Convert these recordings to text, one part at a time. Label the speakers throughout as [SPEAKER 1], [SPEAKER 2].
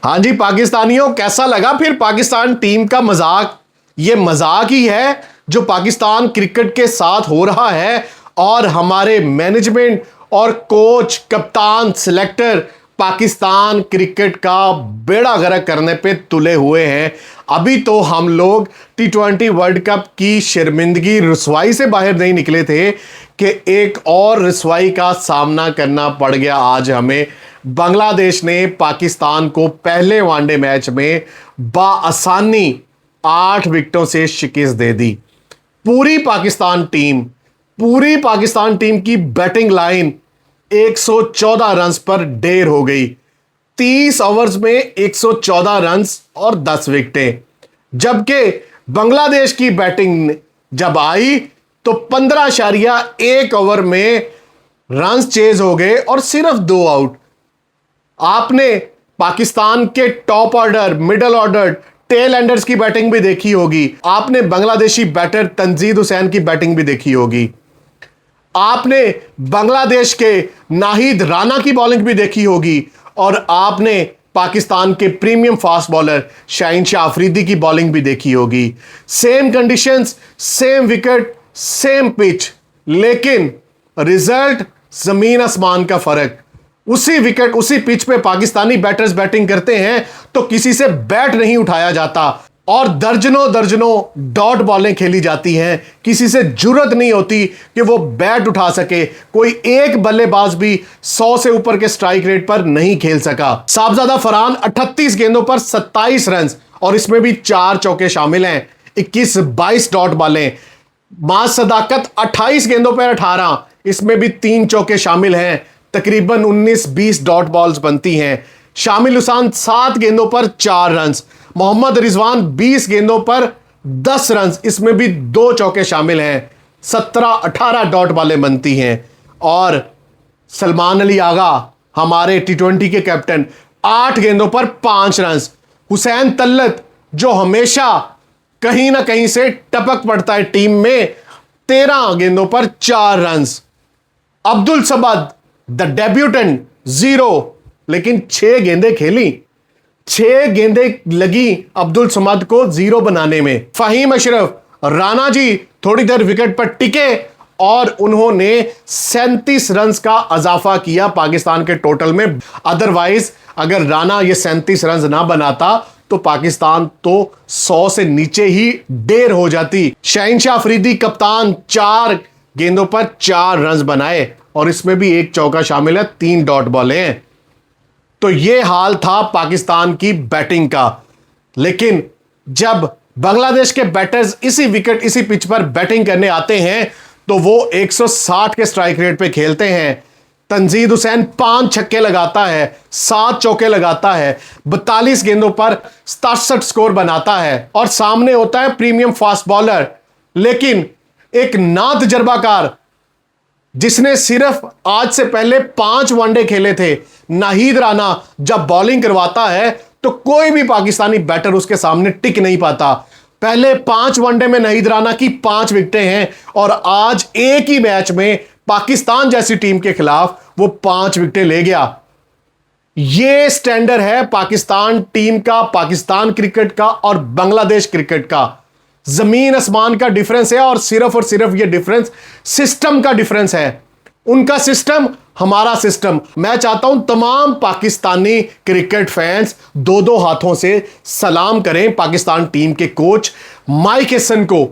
[SPEAKER 1] हाँ जी पाकिस्तानियों, कैसा लगा फिर पाकिस्तान टीम का मजाक। ये मजाक ही है जो पाकिस्तान क्रिकेट के साथ हो रहा है और हमारे मैनेजमेंट और कोच, कप्तान, सिलेक्टर पाकिस्तान क्रिकेट का बेड़ा गर्क करने पे तुले हुए हैं। अभी तो हम लोग T20 वर्ल्ड कप की शर्मिंदगी, रुसवाई से बाहर नहीं निकले थे कि एक और रुसवाई का सामना करना पड़ गया आज हमें। बांग्लादेश ने पाकिस्तान को पहले वनडे मैच में बाआसानी 8 विकेटों से शिकस्त दे दी। पूरी पाकिस्तान टीम की बैटिंग लाइन 114 रन्स पर ढेर हो गई। 30 ओवर्स में 114 रन्स और 10 विकेटें। जबकि बांग्लादेश की बैटिंग जब आई तो 15.1 ओवर में रन्स चेज हो गए और सिर्फ 2 आउट। आपने पाकिस्तान के top order, middle order, tell Anders की बैटिंग भी देखी होगी। आपने बांग्लादेशी बैटर तंजीद हुसैन की बैटिंग भी देखी होगी। आपने बांग्लादेश के नाहिद राना की बॉलिंग भी देखी होगी और आपने पाकिस्तान के premium fast bowler Shaheen Shah Afridi की बॉलिंग भी देखी होगी। Same conditions, same wicket, same pitch, लेकिन रिजल्ट जमीन आसमान का फर्क। उसी विकेट, उसी पिच पे पाकिस्तानी बैटर्स बैटिंग करते हैं तो किसी से बैट नहीं उठाया जाता और दर्जनों डॉट बॉलें खेली जाती हैं। किसी से जुर्रत नहीं होती कि वो बैट उठा सके। कोई एक बल्लेबाज भी 100 से ऊपर के स्ट्राइक रेट पर नहीं खेल सका। साहबजादा फरहान 38 गेंदों पर 27 रन और इसमें भी 4 चौके शामिल हैं। 21-22 डॉट बॉलें। माज सदाकत 28 गेंदों पर 18, इसमें भी 3 चौके शामिल हैं। तकरीबन 19-20 डॉट बॉल्स बनती हैं। शामिल हुसैन 7 गेंदों पर 4 रन। मोहम्मद रिजवान 20 गेंदों पर 10 रन, इसमें भी 2 चौके शामिल हैं। 17-18 डॉट बॉलें बनती हैं। और सलमान अली आगा, हमारे T20 के कैप्टन, 8 गेंदों पर 5 रन। हुसैन तल्लत, जो हमेशा कहीं ना कहीं से टपक पड़ता है टीम में, 13 गेंदों पर 4 run. Abdul Samad the debutant 0, लेकिन 6 गेंदें खेली। 6 गेंदें लगी अब्दुल समद को 0 बनाने में। फहीम अशरफ, राणा जी थोड़ी देर विकेट पर टिके और उन्होंने 37 रन का इजाफा किया पाकिस्तान के टोटल में। अदरवाइज अगर राणा ये 37 रन ना बनाता तो पाकिस्तान तो 100 से नीचे ही ढेर हो जाती। शाहीन शाह अफरीदी कप्तान 4 गेंदों पर 4 रन बनाए और इसमें भी 1 चौका शामिल है, 3 डॉट बॉलें हैं। तो यह हाल था पाकिस्तान की बैटिंग का। लेकिन जब बांग्लादेश के बैटर्स इसी विकेट, इसी पिच पर बैटिंग करने आते हैं तो वो 160 के स्ट्राइक रेट पे खेलते हैं। तंजीद हुसैन 5 छक्के लगाता है, 7 चौके लगाता है, 42 गेंदों पर 67 स्कोर बनाता है और सामने होता है प्रीमियम फास्ट बॉलर, लेकिन एक ना तजर्बाकार जिसने सिर्फ आज से पहले 5 वनडे खेले थे, नाहिद राना, जब बॉलिंग करवाता है तो कोई भी पाकिस्तानी बैटर उसके सामने टिक नहीं पाता। पहले 5 वनडे में नाहिद राना की 5 विकेटें हैं और आज एक ही मैच में पाकिस्तान जैसी टीम के खिलाफ वो 5 विकेटें ले गया। ये स्टैंडर्ड है पाकिस्तान टीम का, पाकिस्तान क्रिकेट का और बांग्लादेश क्रिकेट का। जमीन आसमान का डिफरेंस है और सिर्फ ये डिफरेंस सिस्टम का डिफरेंस है। उनका सिस्टम, हमारा सिस्टम। मैं चाहता हूं तमाम पाकिस्तानी क्रिकेट फैंस 2-2 हाथों से सलाम करें पाकिस्तान टीम के कोच माइक हेसन को,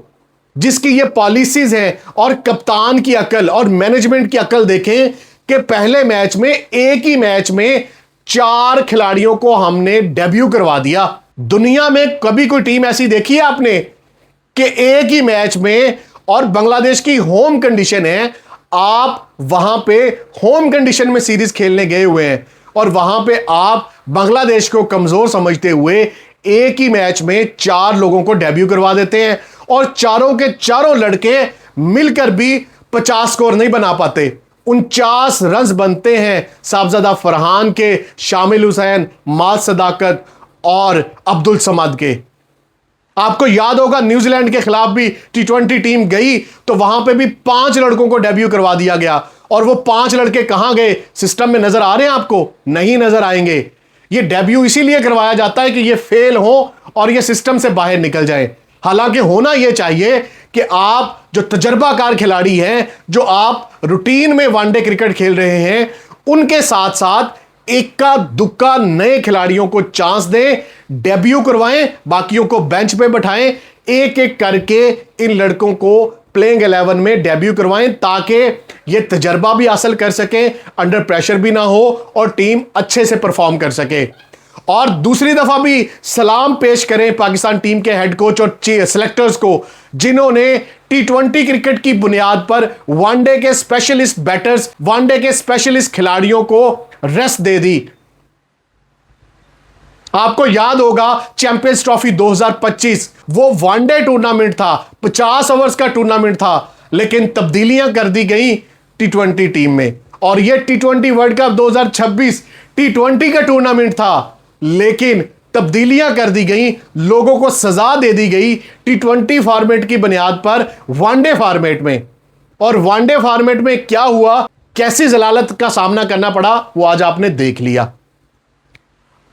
[SPEAKER 1] जिसकी ये पॉलिसीज है। और कप्तान की अकल और मैनेजमेंट की अकल देखें कि पहले मैच में, एक ही मैच में 4 खिलाड़ियों को हमने डेब्यू करवा दिया। दुनिया में कभी कोई टीम ऐसी देखी है आपने कि एक ही मैच में, और बांग्लादेश की होम कंडीशन है, आप वहां पे होम कंडीशन में सीरीज खेलने गए हुए हैं और वहां पे आप बांग्लादेश को कमजोर समझते हुए एक ही मैच में 4 लोगों को डेब्यू करवा देते हैं और चारों के चारों लड़के मिलकर भी 50 स्कोर नहीं बना पाते। 49 रन बनते हैं साहबजादा फरहान के, शामिल हुसैन, माज सदाकत और अब्दुल समद के। आपको याद होगा न्यूजीलैंड के खिलाफ भी T20 टीम गई तो वहां पे भी 5 लड़कों को डेब्यू करवा दिया गया और वो 5 लड़के कहां गए? सिस्टम में नजर आ रहे हैं आपको? नहीं नजर आएंगे। ये डेब्यू इसीलिए करवाया जाता है कि ये फेल हो और ये सिस्टम से बाहर निकल जाए। हालांकि होना यह चाहिए कि आप जो तजर्बाकार खिलाड़ी हैं, जो आप रूटीन में वनडे क्रिकेट खेल रहे हैं, उनके साथ साथ इक्का दुक्का नए खिलाड़ियों को चांस दें, डेब्यू करवाएं, बाकियों को बेंच पे बैठाएं, एक एक करके इन लड़कों को प्लेइंग 11 में डेब्यू करवाएं ताकि ये तजर्बा भी हासिल कर सकें, अंडर प्रेशर भी ना हो और टीम अच्छे से परफॉर्म कर सके। और दूसरी दफा भी सलाम पेश करें पाकिस्तान टीम के हेड कोच और सिलेक्टर्स को, जिन्होंने T20 क्रिकेट की बुनियाद पर वनडे के स्पेशलिस्ट बैटर्स, वनडे के स्पेशलिस्ट खिलाड़ियों को रेस्ट दे दी। आपको याद होगा चैंपियंस ट्रॉफी 2025 वो वनडे टूर्नामेंट था, 50 ओवर्स का टूर्नामेंट था, लेकिन तब्दीलियां कर दी गई T20 टीम में। और ये T20 वर्ल्ड कप 2026 T20 का टूर्नामेंट था, लेकिन तब्दीलियां कर दी गई, लोगों को सजा दे दी गई T20 फॉर्मेट की बुनियाद पर वनडे फॉर्मेट में। और वनडे फॉर्मेट में क्या हुआ, कैसी जलालत का सामना करना पड़ा, वो आज आपने देख लिया।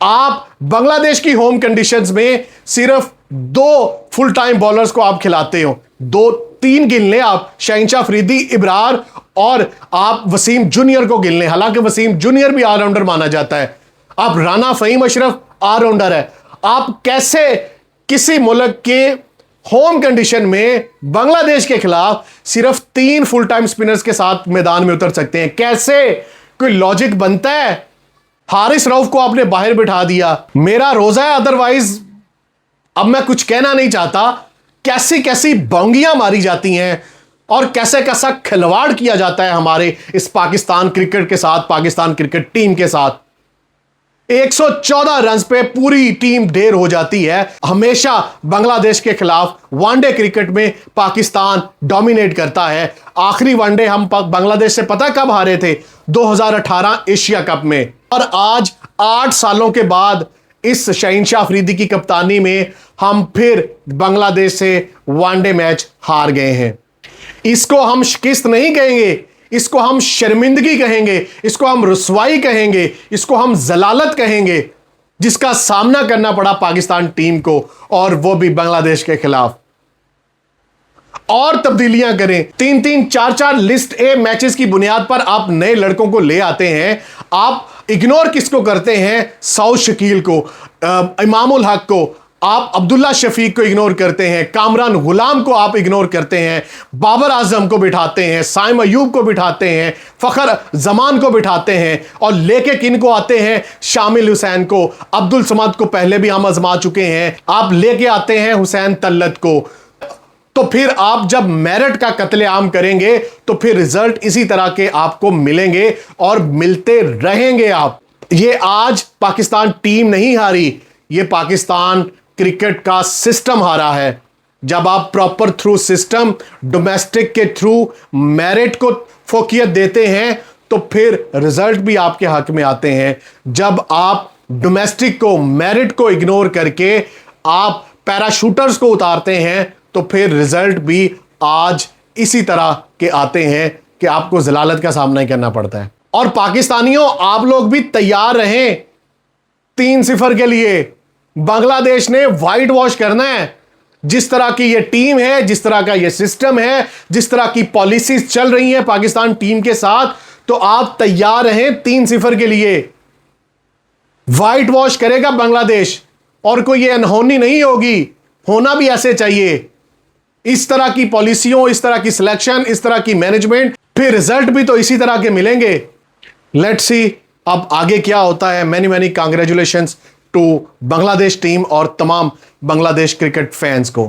[SPEAKER 1] आप बांग्लादेश की होम कंडीशंस में सिर्फ 2 फुल टाइम बॉलर्स को आप खिलाते हो, 2-3 गिन लें आप, शहनशाह अफरीदी, इब्रार, और आप वसीम जूनियर को गिन लें। हालांकि वसीम जूनियर भी ऑलराउंडर माना जाता है। आप राना फहीम अशरफ ऑलराउंडर है। आप कैसे किसी मुल्क के होम कंडीशन में बांग्लादेश के खिलाफ सिर्फ 3 फुल टाइम स्पिनर्स के साथ मैदान में उतर सकते हैं? कैसे कोई लॉजिक बनता है? हारिस रऊफ को आपने बाहर बिठा दिया। मेरा रोजा है, अदरवाइज अब मैं कुछ कहना नहीं चाहता। कैसी कैसी बौंगियां मारी जाती हैं और कैसे कैसा खिलवाड़ किया जाता है हमारे इस पाकिस्तान क्रिकेट के साथ, पाकिस्तान क्रिकेट टीम के साथ। 114 रन पे पूरी टीम ढेर हो जाती है। हमेशा बांग्लादेश के खिलाफ वनडे क्रिकेट में पाकिस्तान डोमिनेट करता है। आखिरी वनडे हम बांग्लादेश से पता कब हारे थे? 2018 एशिया कप में। और आज 8 सालों के बाद इस शहनशाह अफरीदी की कप्तानी में हम फिर बांग्लादेश से वनडे मैच हार गए हैं। इसको हम शिकस्त नहीं कहेंगे, इसको हम शर्मिंदगी कहेंगे, इसको हम रुसवाई कहेंगे, इसको हम जलालत कहेंगे, जिसका सामना करना पड़ा पाकिस्तान टीम को, और वो भी बांग्लादेश के खिलाफ। और तब्दीलियां करें, 3-3, 4-4 लिस्ट ए मैचेस की बुनियाद पर आप नए लड़कों को ले आते हैं। आप इग्नोर किसको करते हैं? सऊद शकील को, इमामुल हक को, आप अब्दुल्ला शफीक को इग्नोर करते हैं, कामरान गुलाम को आप इग्नोर करते हैं, बाबर आजम को बिठाते हैं, साइम अयूब को बिठाते हैं, फखर जमान को बिठाते हैं, और लेके किन को आते हैं? शामिल हुसैन को, अब्दुल समद को पहले भी हम आजमा चुके हैं। आप लेके आते हैं हुसैन तल्लत को। तो फिर आप जब मेरिट का कत्लेआम करेंगे तो फिर रिजल्ट इसी तरह के आपको मिलेंगे और मिलते रहेंगे। आप ये आज पाकिस्तान टीम नहीं हारी, ये पाकिस्तान क्रिकेट का सिस्टम हारा है। जब आप प्रॉपर थ्रू सिस्टम, डोमेस्टिक के थ्रू मेरिट को फोकियत देते हैं तो फिर रिजल्ट भी आपके हक में आते हैं। जब आप डोमेस्टिक को, मेरिट को इग्नोर करके आप पैराशूटर्स को उतारते हैं तो फिर रिजल्ट भी आज इसी तरह के आते हैं कि आपको जलालत का सामना ही करना पड़ता है। और पाकिस्तानियों, आप लोग भी तैयार रहें 3-0 के लिए। बांग्लादेश ने व्हाइट वॉश करना है। जिस तरह की ये टीम है, जिस तरह का ये सिस्टम है, जिस तरह की पॉलिसीज चल रही हैं पाकिस्तान टीम के साथ, तो आप तैयार रहें 3-0 के लिए। व्हाइट वॉश करेगा बांग्लादेश, और कोई ये अनहोनी नहीं होगी। होना भी ऐसे चाहिए। इस तरह की पॉलिसियों, इस तरह की सिलेक्शन, इस तरह की मैनेजमेंट, फिर रिजल्ट भी तो इसी तरह के मिलेंगे। लेट्स सी अब आगे क्या होता है। Many congratulations to Bangladesh team और तमाम बांग्लादेश क्रिकेट फैंस को।